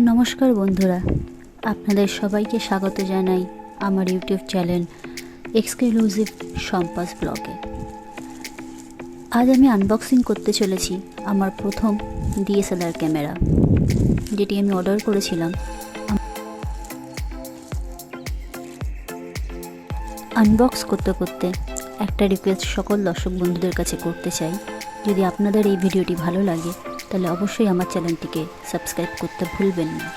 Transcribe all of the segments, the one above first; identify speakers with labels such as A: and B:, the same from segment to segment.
A: নমস্কার বন্ধুরা, আপনাদের সবাইকে স্বাগত জানাই আমার ইউটিউব চ্যানেল এক্সক্লুসিভ সম্পাস ব্লগে। আজ আমি আনবক্সিং করতে চলেছি আমার প্রথম DSLR ক্যামেরা, যেটি আমি অর্ডার করেছিলাম। আনবক্স করতে করতে একটা রিকোয়েস্ট সকল দর্শক বন্ধুদের কাছে করতে চাই, যদি আপনাদের এই ভিডিওটি ভালো লাগে তাহলে অবশ্যই আমার চ্যানেলটিকে সাবস্ক্রাইব করতে ভুলবেন না।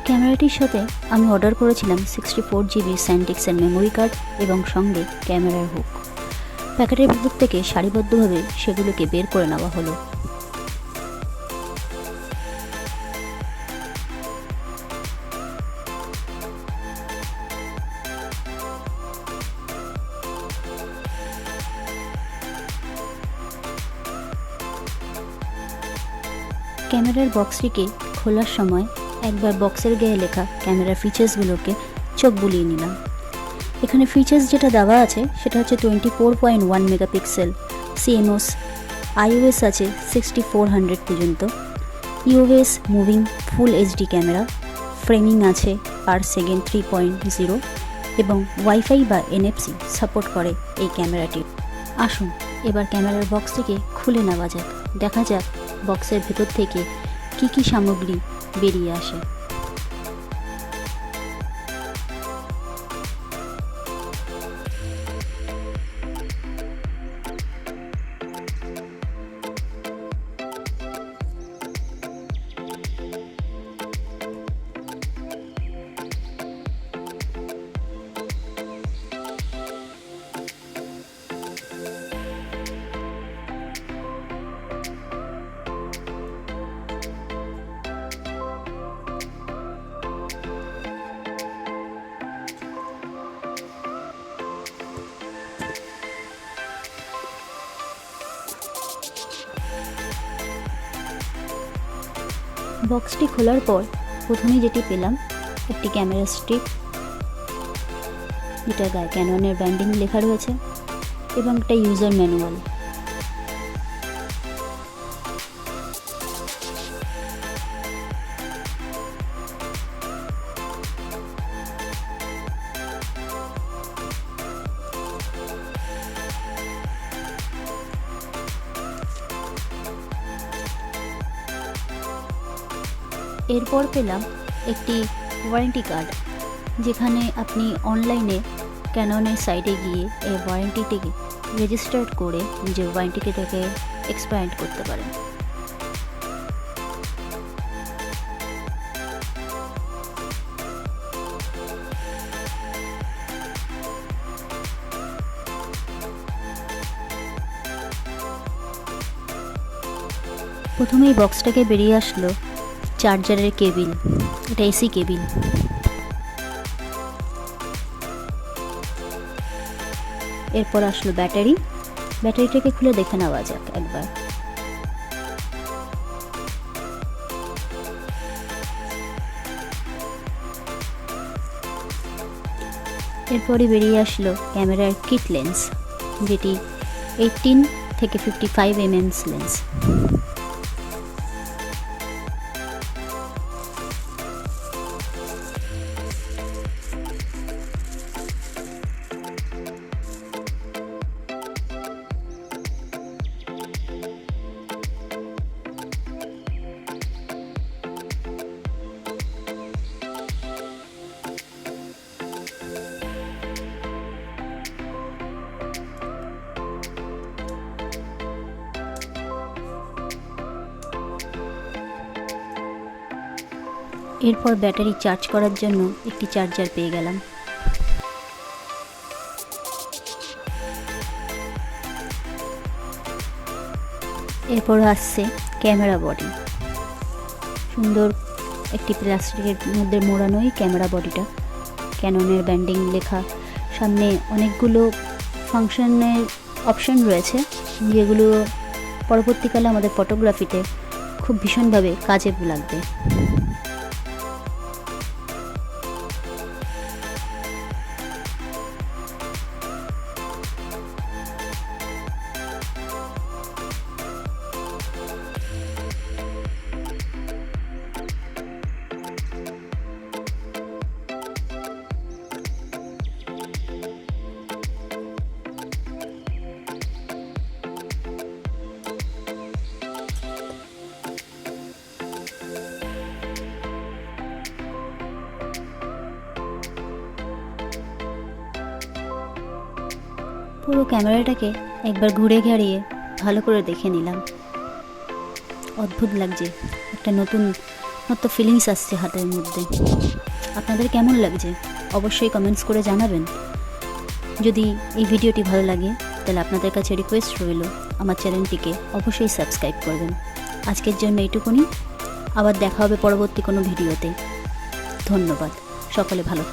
A: ক্যামেরাটির সাথে আমি অর্ডার করেছিলাম 64GB স্যান্ডিক্সের মেমোরি কার্ড এবং সঙ্গে ক্যামেরার হুক। প্যাকেটের ভিতর থেকে সারিবদ্ধভাবে সেগুলোকে বের করে নেওয়া হলো। ক্যামেরার বক্সটিকে খোলার সময় একবার বক্সের গায়ে লেখা ক্যামেরার ফিচার্সগুলোকে চোখ বুলিয়ে নিলাম। এখানে ফিচার্স যেটা দেওয়া আছে সেটা হচ্ছে 24.1 মেগাপিক্সেল CMOS, iOS আছে 6400 পর্যন্ত, EOS মুভিং ফুল HD ক্যামেরা, ফ্রেমিং আছে পার সেকেন্ড 3.0 এবং ওয়াইফাই বা NFC সাপোর্ট করে এই ক্যামেরাটি। আসুন এবার ক্যামেরার বক্সটিকে খুলে নেওয়া যাক, দেখা যাক বক্সের ভেতর থেকে কি কি সামগ্রী বেরিয়ে আসে। বক্সটি খোলার পর প্রথমেই যেটি পেলাম একটি ক্যামেরা স্ট্রিপ, যেটা গায়ে ক্যাননের ব্র্যান্ডিং লেখা রয়েছে, এবং একটা ইউজার ম্যানুয়াল। এরপর পেলাম একটি ওয়ারেন্টি কার্ড, যেখানে আপনি অনলাইনে ক্যাননের সাইটে গিয়ে এই ওয়ারেন্টিটিকে রেজিস্টার করে নিজের ওয়ারেন্টিটাকে এক্সপ্যান্ড করতে পারেন। প্রথমেই বক্সটাকে বেরিয়ে আসলো চার্জারের কেবিল, এটা এসি কেবিল। এরপর আসলো ব্যাটারিটাকে খুলে দেখে নেওয়া যাক একবার। এরপরই বেরিয়ে আসলো ক্যামেরার কিট লেন্স, যেটি 18 থেকে 55 mm লেন্স। এরপর ব্যাটারি চার্জ করার জন্য একটি চার্জার পেয়ে গেলাম। এরপর আসছে ক্যামেরা বডি, সুন্দর একটি প্লাস্টিকের মধ্যে মোড়ানোই ক্যামেরা বডিটা, ক্যাননের ব্র্যান্ডিং লেখা সামনে অনেকগুলো ফাংশনের অপশন রয়েছে, যেগুলো পরবর্তীকালে আমাদের ফটোগ্রাফিতে খুব ভীষণভাবে কাজে লাগবে। পুরো ক্যামেরাটাকে একবার ঘুরে ঘাড়িয়ে ভালো করে দেখে নিলাম। অদ্ভুত লাগছে, একটা নতুন ফিলিংস আসছে হাতের মধ্যে। আপনাদের কেমন লাগছে অবশ্যই কমেন্টস করে জানাবেন। যদি এই ভিডিওটি ভালো লাগে তাহলে আপনাদের কাছে রিকোয়েস্ট রইল আমার চ্যানেলটিকে অবশ্যই সাবস্ক্রাইব করবেন। আজকের জন্য এইটুকুনি, আবার দেখা হবে পরবর্তী কোনো ভিডিওতে। ধন্যবাদ, সকলে ভালো।